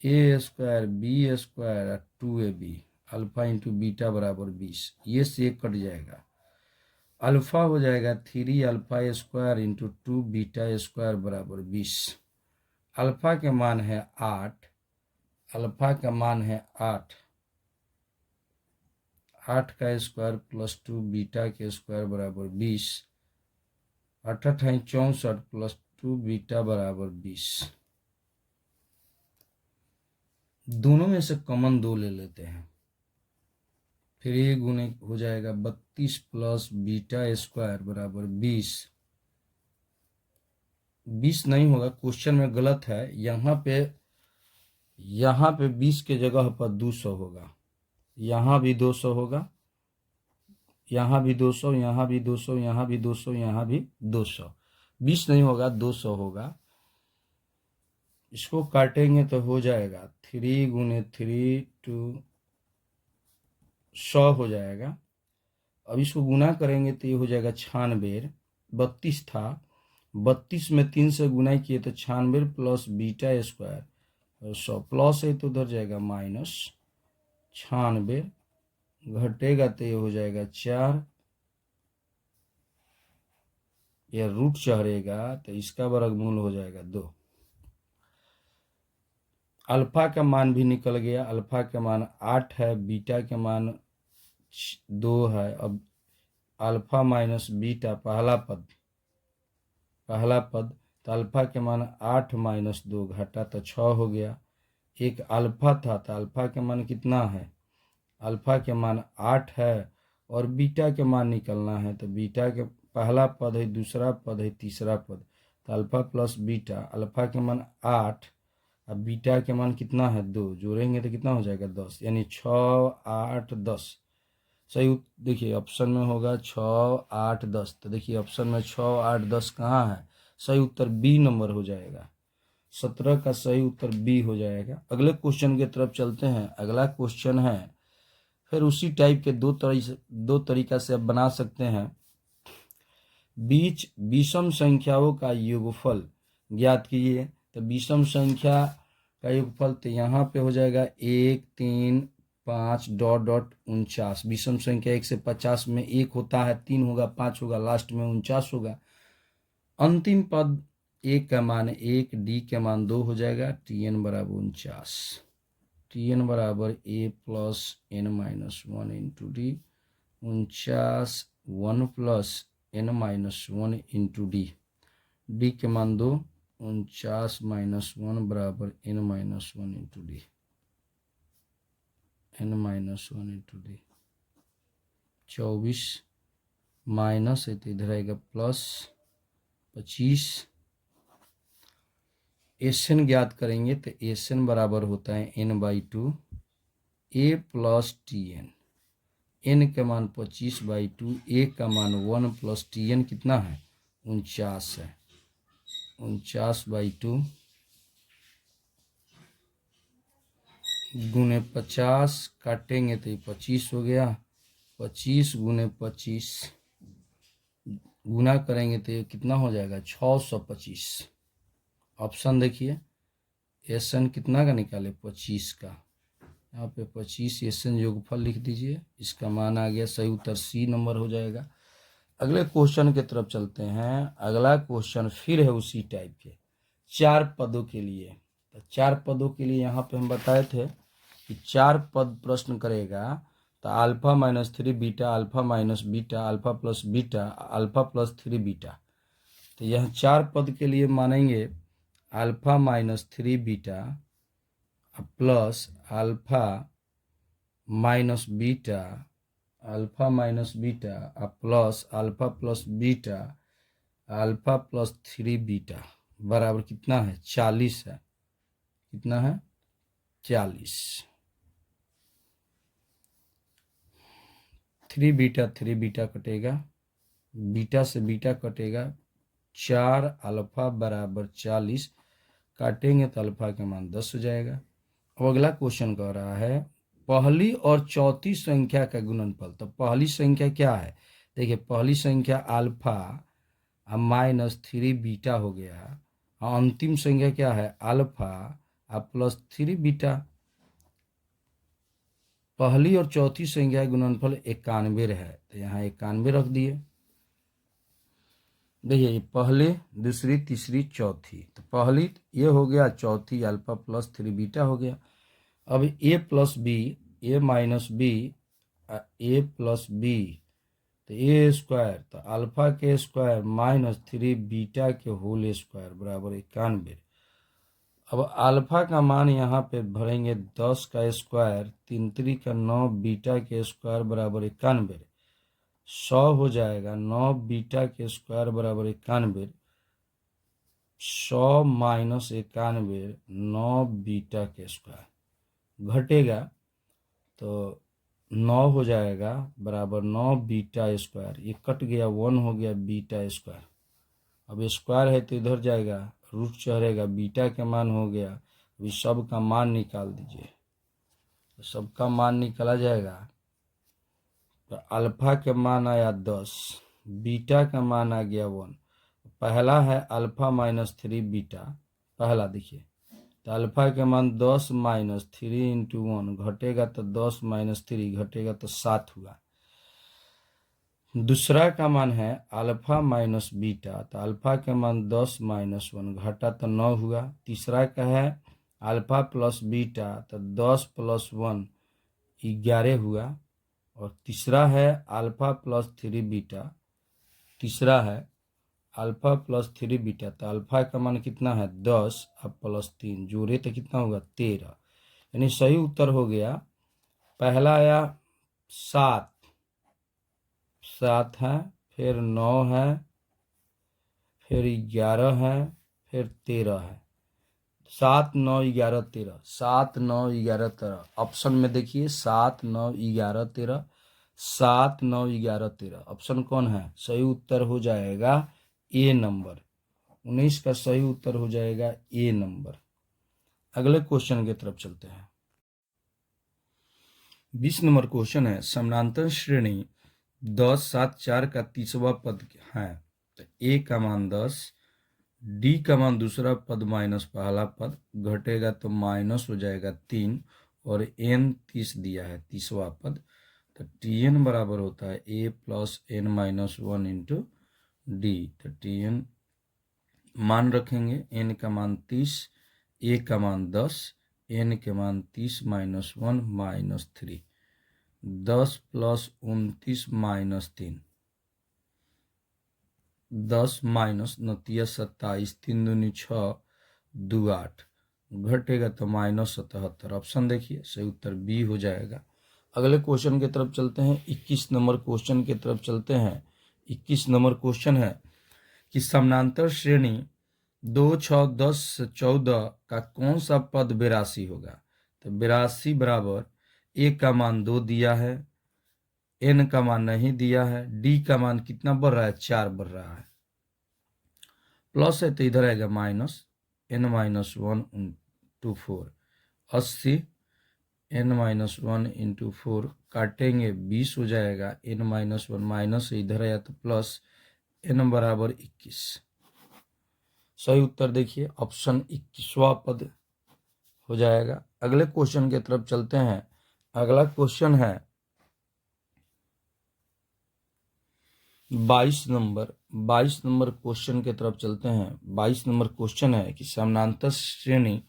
A square B square 2ab alpha into beta बराबर 20। ये से कट जाएगा, अल्फा हो जाएगा 3 alpha square into 2 beta square बराबर 20। अल्फा के मान है 8, अल्फा का मान है 8, 8 का स्क्वायर प्लस 2 बीटा के स्क्वायर बराबर 20, 8 64 प्लस 2 बीटा बराबर 20। दोनों में से कॉमन 2 ले लेते हैं, फिर ये गुणे हो जाएगा 32 प्लस बीटा स्क्वायर बराबर 20। 20 नहीं होगा, क्वेश्चन में गलत है। यहाँ पे 20 के जगह पर 200 होगा, यहाँ भी 200 होगा, यहाँ भी 200, यहाँ भी 200, यहाँ भी 200, यहाँ भी 200। 20 नहीं होगा 200 होगा। इसको काटेंगे तो हो जाएगा 3 गुने 3 2 100 हो जाएगा। अब इसको गुना करेंगे तो ये हो जाएगा 96। 32 था, 32 में 3 से गुना किए तो 96 प्लस बीटा स्क्वायर, 100 प्लस है तो उधर जाएगा माइनस, 96 घटेगा तो ये हो जाएगा 4, या रूट चढ़ेगा तो इसका वर्गमूल हो जाएगा 2। अल्फा का मान भी निकल गया, अल्फा का मान 8 है, बीटा का मान 2 है। अब अल्फा माइनस बीटा पहला पद तो अल्फा के मान 8 माइनस 2 घटा तो 6 हो गया। एक अल्फा था तो अल्फा के मान कितना है, अल्फा के मान 8 है और बीटा के मान निकलना है तो बीटा के पहला पद है, दूसरा पद है, तीसरा पद, तो अल्फा प्लस बीटा, अल्फा के मान 8 अब बीटा के मान कितना है 2, जोड़ेंगे तो कितना हो जाएगा 10, यानी 6 8 10। सही देखिए ऑप्शन में होगा 6 8 10। तो देखिए ऑप्शन में 6 8 10 कहाँ है, सही उत्तर बी नंबर हो जाएगा। 17 का सही उत्तर बी हो जाएगा। अगले क्वेश्चन की तरफ चलते हैं। अगला क्वेश्चन है, फिर उसी टाइप के दो तरीका से आप बना सकते हैं। विषम संख्याओं का योगफल ज्ञात कीजिए। तो विषम संख्या का योगफल तो यहाँ पे हो जाएगा 1 3 5 डॉट डॉट 49। विषम संख्या 1 से 50 में 1 होता है, 3 होगा, 5 होगा, लास्ट में 49 होगा। अंतिम पद ए का मान 1, डी का मान 2 हो जाएगा। tn बराबर 49, tn बराबर a plus n minus 1 into D, 49 1 plus n minus 1 into D, D के मान 2, 49 माइनस 1 बराबर n minus 1 into D, n minus 1 into D. 24 minus है तो इधर आएगा प्लस 25। एन ज्ञात करेंगे तो एन बराबर होता है n/2 a plus tn। n का मान 25/2, a का मान 1 प्लस tn कितना है 49 है। 49/2 गुने 50 काटेंगे तो ये 25 हो गया। 25 गुने 25 गुना करेंगे तो ये कितना हो जाएगा 625। ऑप्शन देखिए, एसन कितना का निकाले 25 का, यहाँ पे 25 एसन योगफल लिख दीजिए। इसका मान आ गया, सही उत्तर सी नंबर हो जाएगा। अगले क्वेश्चन की तरफ चलते हैं। अगला क्वेश्चन फिर है उसी टाइप के, 4 पदों के लिए। तो 4 पदों के लिए यहाँ पे हम बताए थे कि 4 पद प्रश्न करेगा तो alpha minus 3 beta, alpha minus beta, alpha plus beta, alpha plus 3 beta. तो यह 4 पद के लिए मानेंगे alpha minus 3 beta plus alpha minus beta, alpha minus beta plus alpha plus beta, alpha plus 3 beta बराबर कितना है 40 है। कितना है 40। 3 बीटा कटेगा, बीटा से बीटा कटेगा, 4 अल्फा बराबर 40 काटेंगे तो अल्फा का मान 10 हो जाएगा। अब अगला क्वेश्चन कह रहा है पहली और चौथी संख्या का गुणनफल। तो पहली संख्या क्या है, देखिए पहली संख्या अल्फा माइनस 3 बीटा हो गया, और अंतिम संख्या क्या है अल्फा प्लस 3 बीटा। पहली और चौथी संख्या गुणनफल 91 है, तो यहाँ 91 रख दिए। देखिए पहले, दूसरी, तीसरी, चौथी। तो पहली ये हो गया, चौथी अल्फा प्लस 3 बीटा हो गया। अब A plus B, A minus B, A plus B, तो ए स्क्वायर, तो अल्फा के स्क्वायर माइनस 3 बीटा के होल स्क्वायर बराबर 91। अब अल्फा का मान यहाँ पे भरेंगे 10 का स्क्वायर, 3 3 का 9 बीटा के स्क्वायर बराबर 91। 100 हो जाएगा, 9 बीटा के स्क्वायर बराबर 91। 100 माइनस 91, 9 बीटा के स्क्वायर घटेगा तो 9 हो जाएगा बराबर 9 बीटा स्क्वायर। ये कट गया, 1 हो गया बीटा स्क्वायर। अब स्क्वायर है तो इधर जाएगा, रूट चढ़ेगा, बीटा का मान हो गया। अभी सब का मान निकाल दीजिए, तो सबका मान निकाला जाएगा। तो अल्फा के मान आया 10, बीटा का मान आ गया 1। पहला है अल्फा माइनस 3 बीटा, पहला देखिए, तो अल्फा के मान 10 माइनस 3 इंटू 1 घटेगा तो 10 माइनस 3 घटेगा तो 7 हुआ। दूसरा का मान है अल्फा माइनस बीटा, तो अल्फा के मान 10 माइनस 1 घटा तो 9 हुआ। तीसरा का है अल्फा प्लस बीटा, तो 10 प्लस 1 11 हुआ। और तीसरा है अल्फा प्लस 3 बीटा, तीसरा है अल्फा प्लस 3 बीटा, तो अल्फा का मान कितना है 10 अब प्लस 3 जोड़े तो कितना होगा 13। यानी सही उत्तर हो गया, पहला आया 7 है, फिर 9 है, फिर 11 है, फिर 13 है। 7 9 11 13, 7 9 11 13। ऑप्शन में देखिए 7 9 11 13, 7 9 11 13। ऑप्शन कौन है, सही उत्तर हो जाएगा ए नंबर। 19 का सही उत्तर हो जाएगा ए नंबर। अगले क्वेश्चन की तरफ चलते हैं। 20 नंबर क्वेश्चन है समानांतर श्रेणी 10 7 4 का 30वां पद है। तो ए का मान 10, डी का मान दूसरा पद माइनस पहला पद घटेगा तो माइनस हो जाएगा 3, और एन 30 दिया है 30वां पद। तो टी एन बराबर होता है A plus N minus 1 into D. तो टी एन मान रखेंगे, एन का मान 30, ए का मान 10, एन के मान 30 minus 1 minus 3, 10 plus 29 minus 3, 10 minus 29 27, 3 दूनी 6, 2 8 घटेगा तो माइनस 77। ऑप्शन देखिए, सही उत्तर बी हो जाएगा। अगले क्वेश्चन की तरफ चलते हैं। 21 नंबर क्वेश्चन की तरफ चलते हैं। 21 नंबर क्वेश्चन है कि समानांतर श्रेणी 2 6 10 14 का कौन सा पद 82 होगा। तो 82 बराबर ए का मान 2 दिया है, एन का मान नहीं दिया है, डी का मान कितना बढ़ रहा है 4 बढ़ रहा है। प्लस है तो इधर आएगा माइनस, n-1 × 4 80, n-1 × 4 काटेंगे 20 हो जाएगा, n-1 माइनस इधर आया तो प्लस, n बराबर 21। सही उत्तर देखिए ऑप्शन 21वां पद हो जाएगा। अगले क्वेश्चन की तरफ चलते हैं। अगला क्वेश्चन है 22 नंबर क्वेश्चन की तरफ चलते हैं। 22 नंबर क्वेश्चन है कि समानांतर श्रेणी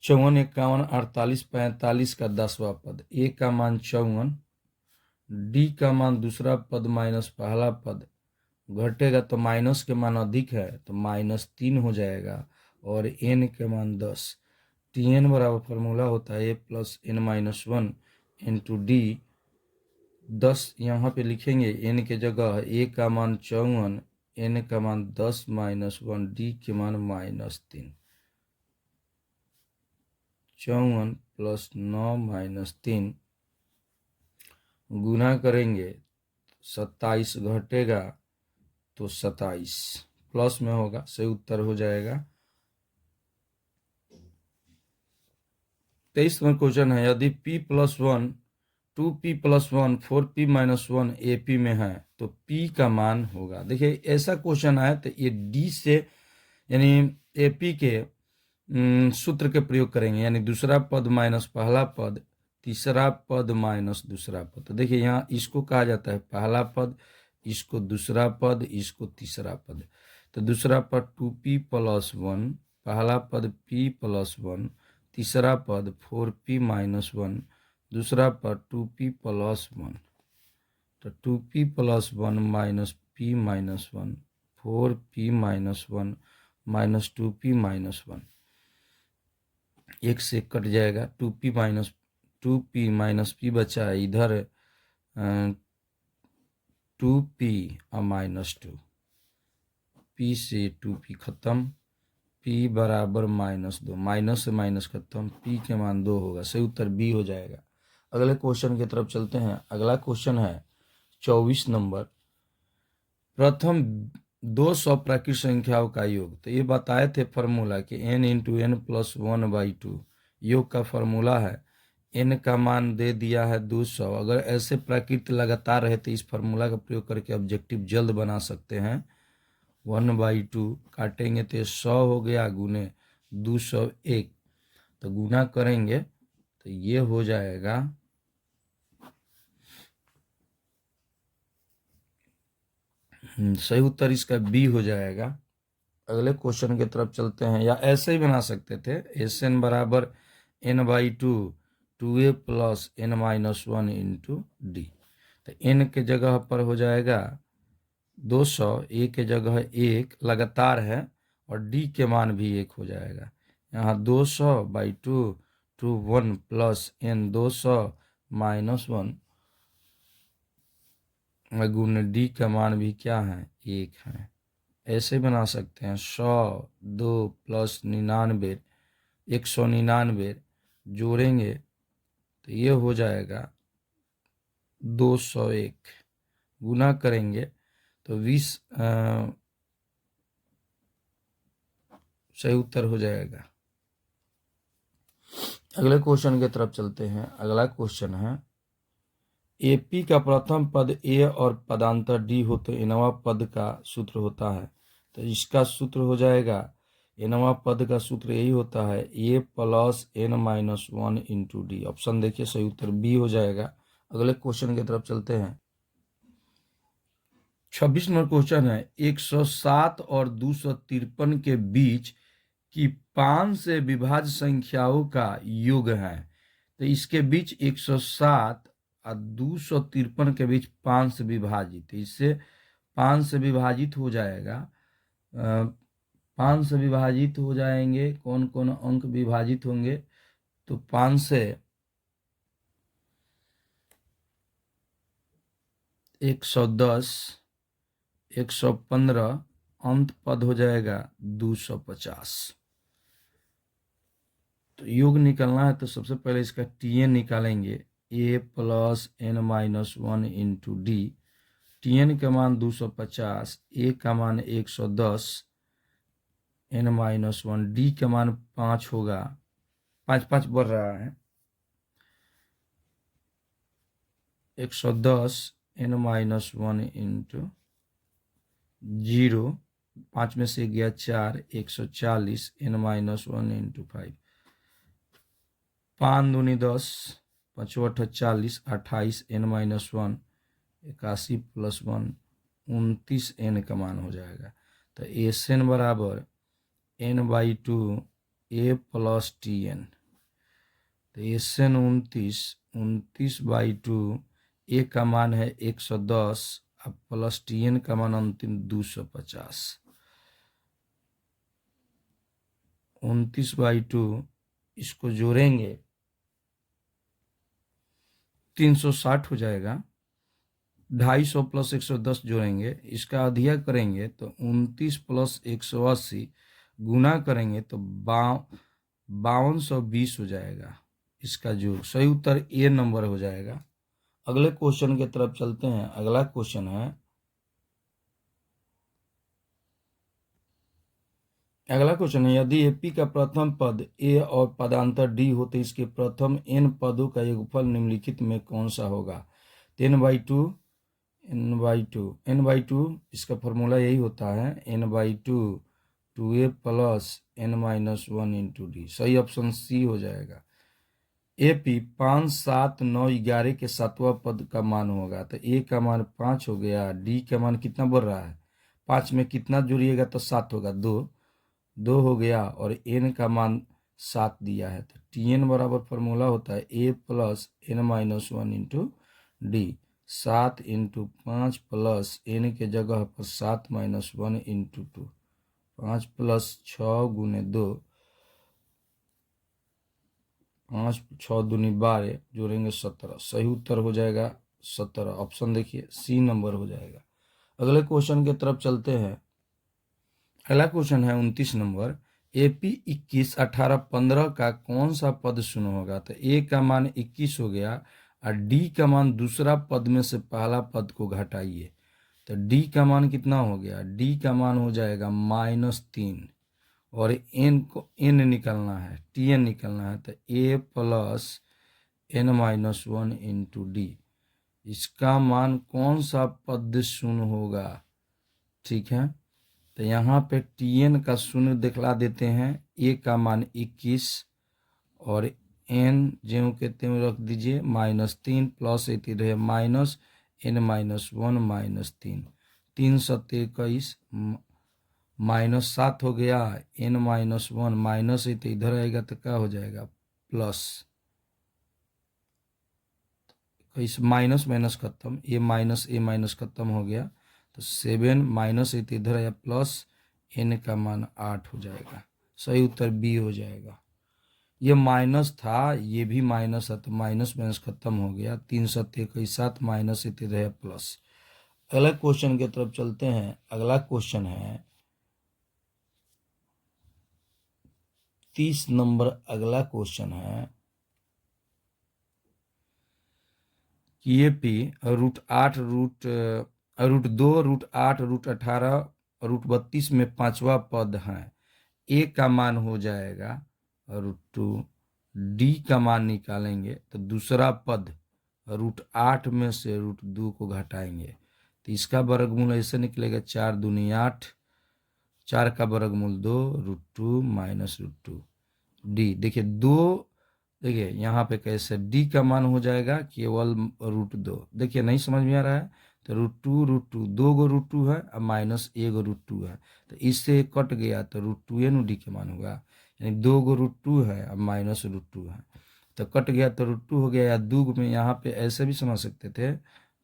54, 51, 48, 45 का 10वां पद, ए का मान 54, डी का मान दूसरा पद माइनस पहला पद, घटेगा तो माइनस के मान अधिक है तो -3 हो जाएगा, और एन के मान 10। Tn बराबर फॉर्मूला होता है a+n-1 इंटू डी। 10 यहाँ पे लिखेंगे, n के जगह a का मान 54, n का मान 10 - 1, d के मान -3। 54 + 9 - 3 गुना करेंगे 27, घटेगा तो 27, प्लस में होगा, सही उत्तर हो जाएगा। 23 नंबर क्वेश्चन है, यदि p+1 2p+1 4p - 1 AP में है तो p का मान होगा। देखिए ऐसा क्वेश्चन आया तो ये d से यानी AP के सूत्र के प्रयोग करेंगे, यानी दूसरा पद माइनस पहला पद, तीसरा पद माइनस दूसरा पद। तो देखिए यहाँ इसको कहा जाता है पहला पद, इसको दूसरा पद, इसको तीसरा पद। तो दूसरा पद 2p+1, पहला पद p+1, तीसरा पद 4p - 1, दूसरा पद 2p+1। तो 2p+1 - p - 1, 4p - 1 - 2p - 1, एक से कट जाएगा, 2p - p बचा है इधर, 2p और -2, p से 2p खत्म, p बराबर -2, माइनस से माइनस खत्म, p के मान 2 होगा, सही उत्तर b हो जाएगा। अगले क्वेश्चन की तरफ चलते हैं। अगला क्वेश्चन है 24 नंबर, प्रथम 2 सप्राकृत संख्याओं का योग। तो ये बताए थे फॉर्मूला कि n × n + 1/2 योग का फॉर्मूला है। n का मान दे दिया है 200। अगर ऐसे प्राकृत लगातार रहे तो इस फार्मूला का प्रयोग करके ऑब्जेक्टिव जल्द बना सकते हैं। 1/2 काटेंगे तो 100 हो गया, गुने 201, तो गुना करेंगे तो ये हो जाएगा सही उत्तर इसका बी हो जाएगा। अगले क्वेश्चन की तरफ चलते हैं, या ऐसे ही बना सकते थे, Sn बराबर n/2 2a + n-1 × d। तो n के जगह पर हो जाएगा 200, a के जगह 1 लगातार है, और d के मान भी 1 हो जाएगा। यहाँ 200/2 to 1 + n 200 - 1 गुण d का मान भी क्या है, 1 है। ऐसे बना सकते हैं 100 2 + 99 199 जोड़ेंगे तो ये हो जाएगा 201, गुना करेंगे तो 20 सही उत्तर हो जाएगा। अगले क्वेश्चन की तरफ चलते हैं। अगला क्वेश्चन है, AP का प्रथम पद A और पदांतर D हो तो nवां पद का सूत्र होता है। तो इसका सूत्र हो जाएगा, nवां पद का सूत्र यही होता है A + n-1 × D। ऑप्शन देखिए, सही उत्तर B हो जाएगा। अगले क्वेश्चन की तरफ चलते हैं। 26 नंबर क्वेश्चन है, 107 और 253 के बीच की 5 से विभाज्य संख्याओं का योग है। तो इसके बीच 107 और 253 के बीच 5 से विभाजित, इससे 5 से विभाजित हो जाएगा। 5 से विभाजित हो जाएंगे, कौन कौन अंक विभाजित होंगे, तो 5 से 110, 115, अंत पद हो जाएगा 250। तो योग निकालना है तो सबसे पहले इसका Tn निकालेंगे, a + n-1 × d। T N का मान 250, ए का मान 110, n-1, डी का मान 5 होगा, 5 5 बढ़ रहा है, 110 n-1 इंटू 0, 5 में से गया 4, 140 n-1 इंटू 5, 5 दूनी 10, 5 8 40, 28 n-1, 81 प्लस 1, 29 n का मान हो जाएगा। तो एस एन बराबर n/2 ए प्लस टी एन। तो एस एन 29/2, ए का मान है 110 अब प्लस टी एन का मान अंतिम 250। 29/2 इसको जोड़ेंगे 360 हो जाएगा, 250 प्लस 110 जोड़ेंगे, इसका अधिया करेंगे तो 29 प्लस 180 गुना करेंगे तो 5220 हो जाएगा इसका जोड़। सही उत्तर ए नंबर हो जाएगा। अगले क्वेश्चन की तरफ चलते हैं। अगला क्वेश्चन है, यदि एपी का प्रथम पद ए और पदांतर डी हो तो इसके प्रथम एन पदों का योगफल निम्नलिखित में कौन सा होगा। n/2 इसका फॉर्मूला यही होता है, n/2 2a plus n-1 into D. सही ऑप्शन सी हो जाएगा। एपी 5 7 9 11 के 7वां पद का मान होगा, तो ए का मान 5 हो गया, डी का मान कितना बढ़ रहा है, 5 में कितना जोड़िएगा तो 7 होगा, 2 हो गया, और एन का मान 7 दिया है। तो टी एन बराबर फॉर्मूला होता है A plus n-1 into D. 7 into 5 plus N के जगह पर 7 - 1 इंटू 2, 5 प्लस 6 गुने 2, 5 6 दूनी 12, जोड़ेंगे 17। सही उत्तर हो जाएगा 17। ऑप्शन देखिए सी नंबर हो जाएगा। अगले क्वेश्चन की तरफ चलते हैं। अगला क्वेश्चन है 29 नंबर, एपी 21 18 15 का कौन सा पद शून्य होगा। तो ए का मान 21 हो गया और डी का मान दूसरा पद में से पहला पद को घटाइए, तो डी का मान कितना हो गया, डी का मान हो जाएगा -3, और एन को एन निकलना है, टी एन निकलना है, तो ए प्लस n-1 इंटू डी। इसका मान कौन सा पद शून्य होगा। ठीक है, तो यहाँ पे टी एन का शून्य दिखला देते हैं, ए का मान 21 और एन ज्यों के त्यों रख दीजिए, -3 प्लस रहे माइनस n-1 -3, 3 7 21 -7 हो गया, n-1 माइनस इधर आएगा तो क्या हो जाएगा प्लस, इस माइनस माइनस खत्म, ए माइनस खत्म हो गया, तो 7 माइनस इधर आया प्लस, एन का मान 8 हो जाएगा। सही उत्तर बी हो जाएगा। ये माइनस था, ये भी माइनस है, तो माइनस माइनस खत्म हो गया, 3 7 21 7 माइनस इधर है प्लस। अगला क्वेश्चन की तरफ चलते हैं। अगला क्वेश्चन है 30 नंबर। अगला क्वेश्चन है कि ये पी √8 √2 √8 √18 √32 में 5वां पद है। ए का मान हो जाएगा √2, डी का मान निकालेंगे तो दूसरा पद √8 में से √2 को घटाएंगे, तो इसका वर्गमूल ऐसे निकलेगा 4 दूनी 8, 4 का वर्गमूल 2, √2 माइनस √2 डी। देखिए देखिए यहाँ पे कैसे डी का मान हो जाएगा केवल √2। देखिए नहीं समझ में आ रहा है, तो √2 2 गो √2 है और माइनस 1 गो √2 है, तो इससे कट गया तो √2 डी का मान होगा, यानी 2 गो √2 है और माइनस √2 है, तो कट गया तो √2 हो गया। या दो में यहाँ पे ऐसे भी समझ सकते थे,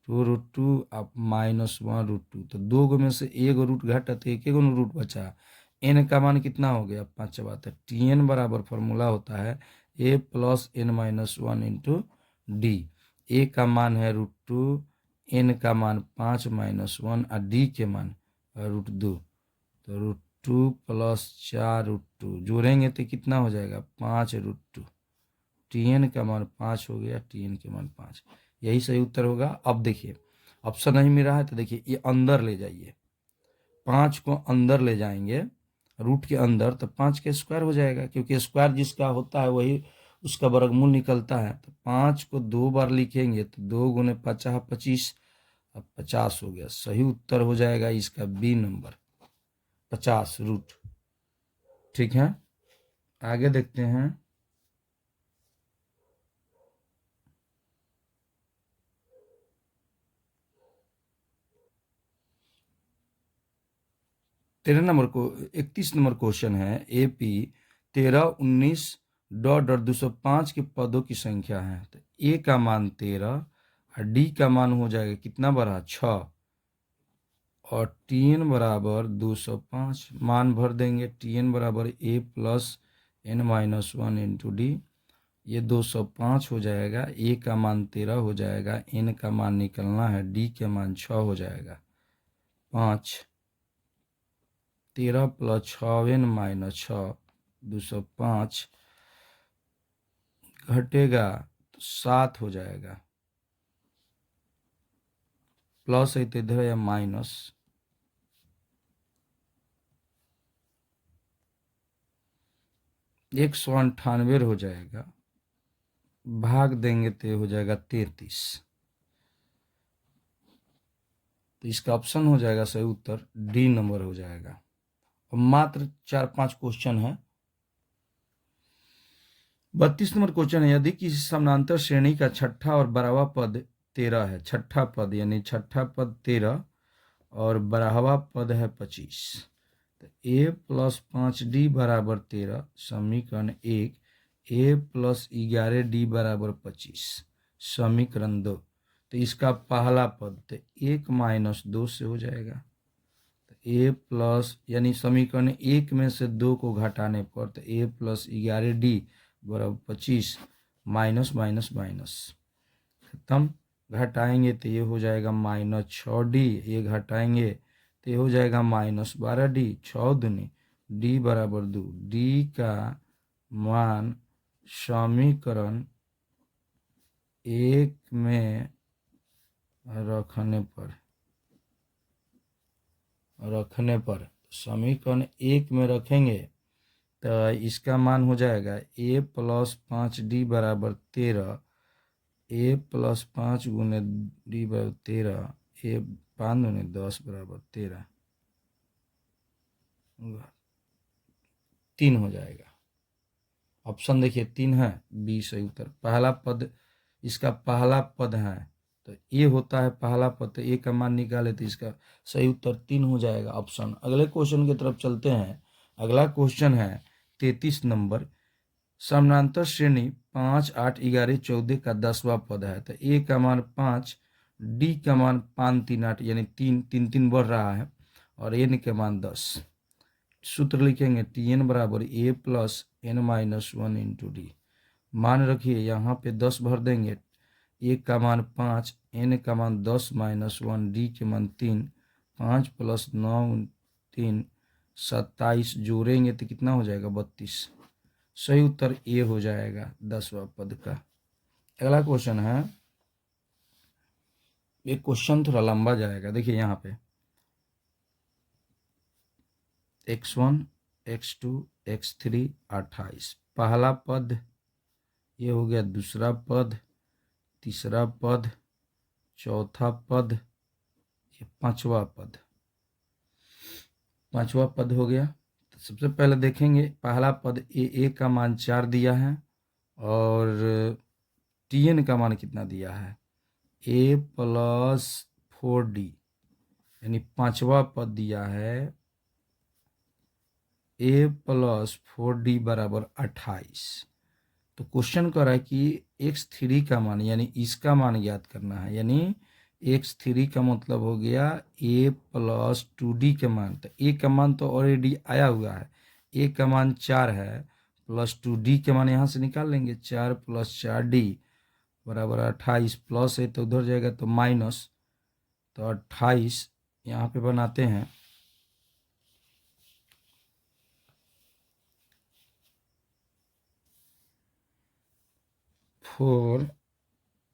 2 √2 अब -1 √2, तो 2 गो में से 1 गो रूट घटा तो 1 गो रूट बचा। एन का मान कितना हो गया 5वां, तो टी एन बराबर फॉर्मूला होता है A plus n-1 into D. A का मान है √2, एन का मान 5 - 1 और डी के मान √2, तो √2 प्लस 4 √2 जोड़ेंगे तो कितना हो जाएगा 5 √2। टी एन का मान 5 हो गया, टी एन के मान 5, यही सही उत्तर होगा। अब देखिए ऑप्शन नहीं मिल रहा है तो देखिए ये अंदर ले जाइए, 5 को अंदर ले जाएंगे रूट के अंदर तो 5 के स्क्वायर हो जाएगा, क्योंकि स्क्वायर जिसका होता है वही उसका वर्गमूल निकलता है। तो 5 को 2 बार लिखेंगे तो 2 गुने 50 25, अब 50 हो गया। सही उत्तर हो जाएगा इसका बी नंबर 50 रूट। ठीक है, आगे देखते हैं। तेरह नंबर को 31 नंबर क्वेश्चन है, AP 13 19 डॉट डॉट 205 के पदों की संख्या है। तो ए का मान 13 और डी का मान हो जाएगा कितना बड़ा 6 और TN बराबर 205। मान भर देंगे, TN बराबर A+N-1 इंटू डी। ये 205 हो जाएगा, ए का मान 13 हो जाएगा, एन का मान निकलना है, डी के मान 6 हो जाएगा। 5 13 + 6n-6 205 घटेगा तो 7 हो जाएगा, प्लस है तो इधर या माइनस, 198 हो जाएगा, भाग देंगे तो हो जाएगा 33। तो इसका ऑप्शन हो जाएगा सही उत्तर डी नंबर हो जाएगा। और मात्र 4-5 क्वेश्चन है। 32 नंबर क्वेश्चन है, यदि किसी समानांतर श्रेणी का छठा और 12वां पद 13 है, छठा पद यानी छठा पद 13 और 12वां पद है 25, तो A+5D बराबर 13 समीकरण 1, A+11D बराबर 25 समीकरण 2। तो इसका पहला पद तो 1-2 से हो जाएगा। A+ यानी समीकरण 1 में से 2 को घटाने पर तो A+11D बराबर 25 माइनस माइनस माइनस खत्म। घटाएंगे तो ये हो जाएगा -6D, ये घटाएंगे तो ये हो जाएगा -12D, 6 दूनी D बराबर 2। D का मान समीकरण 1 में रखने पर समीकरण 1 में रखेंगे तो इसका मान हो जाएगा A+5D बराबर 13, A+5 गुने D बराबर 13, A 5 दूने 10 बराबर 13, 3 हो जाएगा। ऑप्शन देखिए 3 है, बी सही उत्तर। पहला पद इसका पहला पद है तो ये होता है पहला पद, तो ए का मान निकाले तो इसका सही उत्तर 3 हो जाएगा ऑप्शन। अगले क्वेश्चन की तरफ चलते हैं। अगला क्वेश्चन है 33 नंबर, समानांतर श्रेणी 5 8 11 14 का 10वां पद है। तो ए का मान 5, डी का मान 5 3 8 यानी 3 3 3 बढ़ रहा है और एन के मान 10। सूत्र लिखेंगे TN बराबर A+N-1 इंटू डी। मान रखिए यहाँ पे 10 भर देंगे, ए का मान 5, एन का मान 10 -1, डी के मान 3, 5 + 9 3 27 जोड़ेंगे तो कितना हो जाएगा 32। सही उत्तर ए हो जाएगा 10वां पद का। अगला क्वेश्चन है, एक क्वेश्चन थोड़ा लंबा जाएगा। देखिए यहाँ पे x1 x2 x3 28, पहला पद ये हो गया, दूसरा पद, तीसरा पद, चौथा पद, ये पांचवा पद। पांचवा पद हो गया तो सबसे पहले देखेंगे पहला पद ए का मान 4 दिया है और TN का मान कितना दिया है A+4D, यानी पांचवा पद दिया है A+4D बराबर 28। तो क्वेश्चन कर रहा है कि x3 का मान यानी इसका मान ज्ञात करना है, यानी x3 का मतलब हो गया A+2D के मान। तो ए का मान तो ऑलरेडी आया हुआ है, ए का मान 4 है, +2D के मान यहाँ से निकाल लेंगे, 4 + 4D बराबर 28, प्लस है तो उधर जाएगा तो माइनस, तो 28 यहाँ पे बनाते हैं। फोर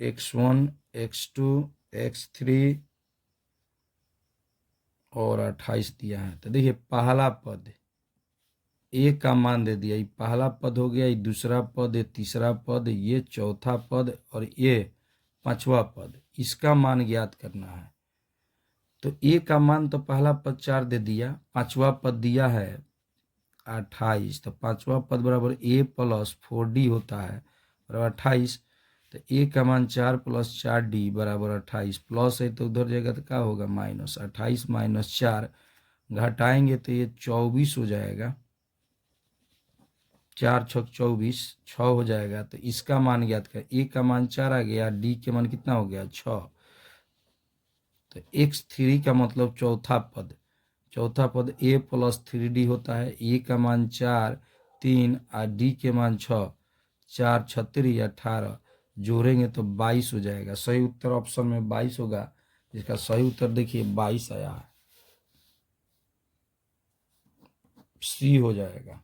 x1 x2 x3 और 28 दिया है। तो देखिए पहला पद ए का मान दे दिया, ये पहला पद हो गया, ये दूसरा पद, ये तीसरा पद, ये चौथा पद और ये पांचवा पद, इसका मान ज्ञात करना है। तो ए का मान तो पहला पद 4 दे दिया, पांचवा पद दिया है 28, तो पांचवा पद बराबर ए प्लस 4d होता है और 28। तो ए का मान 4 + 4d बराबर 28, प्लस है तो उधर जाएगा तो क्या होगा माइनस, 28 - 4 घटाएंगे तो ये 24 हो जाएगा, 4 × 24 6 हो जाएगा। तो इसका मान ज्ञात कर, ए का मान 4 आ गया, डी के मान कितना हो गया 6। तो x3 का मतलब चौथा पद, चौथा पद a + 3d होता है। ए का मान 4 3 और डी के मान 6, 4 × 36 18, जोड़ेंगे तो 22 हो जाएगा। सही उत्तर ऑप्शन में 22 होगा, जिसका सही उत्तर देखिए 22 आया है, सी हो जाएगा।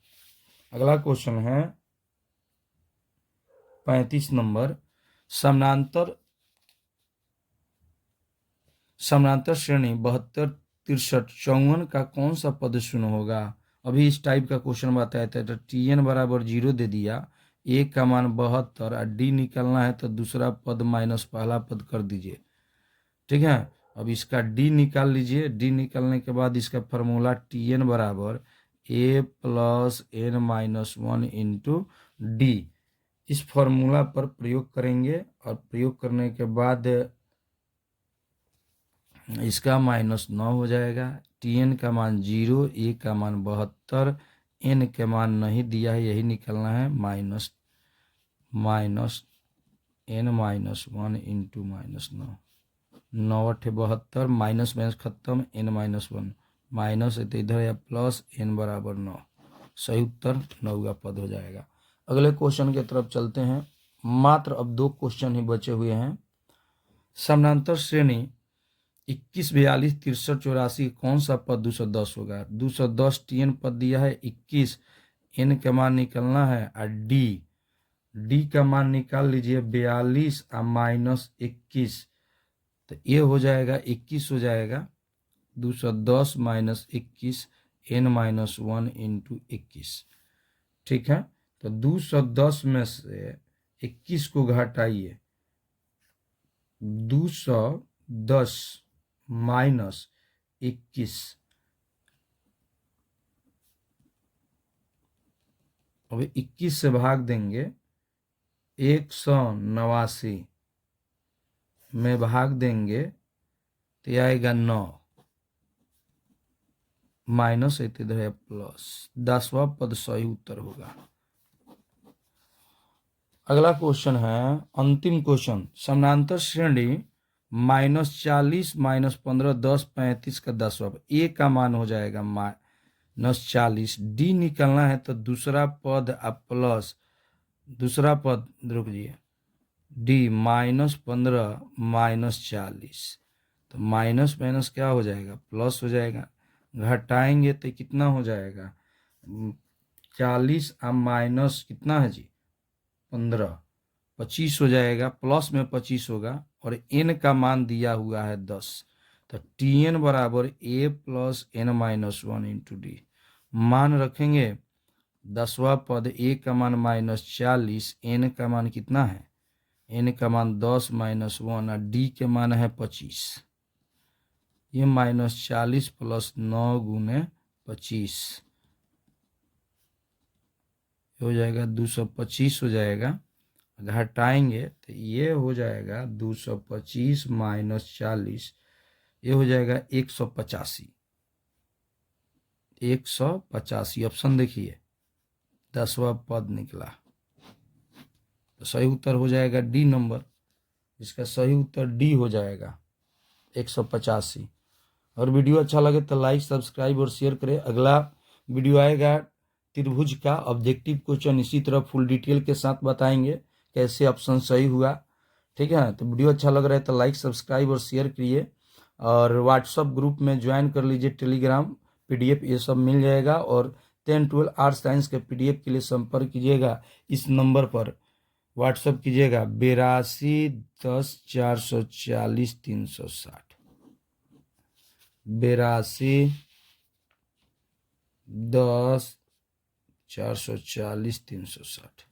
अगला क्वेश्चन है 35 नंबर, समानांतर श्रेणी 72 63 54 का कौन सा पद शून्य होगा। अभी इस टाइप का क्वेश्चन बताया था, तो tn बराबर 0 दे दिया, ए का मान 72 और डी निकालना है तो दूसरा पद माइनस पहला पद कर दीजिए। ठीक है, अब इसका डी निकाल लीजिए, डी निकालने के बाद इसका फार्मूला tn बराबर a + n - 1 इंटू डी, इस फॉर्मूला पर प्रयोग करेंगे और प्रयोग करने के बाद इसका -9 हो जाएगा। tn का मान 0, ए का मान 72, n के मान नहीं दिया है, यही निकलना है, minus n - 1 into -9, 9 × 72, minus minus खत्म, n - 1 माइनस है तो इधर या प्लस, n बराबर 9, सही उत्तर 9वां पद हो जाएगा। अगले क्वेश्चन की तरफ चलते हैं, मात्र अब 2 क्वेश्चन ही बचे हुए हैं। समानांतर श्रेणी 21 42 63 84 कौन सा पद 210 होगा। 210 tn पद दिया है, 21 n का मान निकलना है और डी का मान निकाल लीजिए, 42 और -21, तो ये हो जाएगा 21 हो जाएगा, 210 - 21 n - 1 इंटू 21। ठीक है, तो 210 में से 21 को घटाइए, 210 - 21, अब 21 से भाग देंगे, 189 में भाग देंगे तो आएगा 9, माइनस है तो इधर है प्लस, 10वां पद सही उत्तर होगा। अगला क्वेश्चन है अंतिम क्वेश्चन, समानांतर श्रेणी -40 -15 10 35 का 10वां, ए का मान हो जाएगा -40, डी निकलना है तो दूसरा पद प्लस, दूसरा पद रुकिए, डी -15 -40, तो माइनस माइनस क्या हो जाएगा प्लस हो जाएगा, घटाएंगे तो कितना हो जाएगा 40 और माइनस कितना है जी 15, 25 हो जाएगा, प्लस में 25 होगा और n का मान दिया हुआ है 10, तो tn बराबर a + n - 1 इंटू डी, मान रखेंगे 10वां पद, a का मान -40, n का मान कितना है, n का मान 10 - 1 और d के मान है 25, ये -40 + 9 × 25 हो जाएगा 225 हो जाएगा, घटाएंगे तो ये हो जाएगा 225 - 40, ये हो जाएगा 185, 185 ऑप्शन देखिए 10वां पद निकला, तो सही उत्तर हो जाएगा डी नंबर, इसका सही उत्तर डी हो जाएगा 185। और वीडियो अच्छा लगे तो लाइक सब्सक्राइब और शेयर करें। अगला वीडियो आएगा त्रिभुज का ऑब्जेक्टिव क्वेश्चन, इसी तरह फुल डिटेल के साथ बताएंगे कैसे ऑप्शन सही हुआ। ठीक है, तो वीडियो अच्छा लग रहा है तो लाइक सब्सक्राइब और शेयर करिए, और व्हाट्सअप ग्रुप में ज्वाइन कर लीजिए, टेलीग्राम PDF ये सब मिल जाएगा, और 10 12 आर्ट्स साइंस के PDF के लिए संपर्क कीजिएगा, इस नंबर पर व्हाट्सअप कीजिएगा 82 10 440 360। 82 10 440 360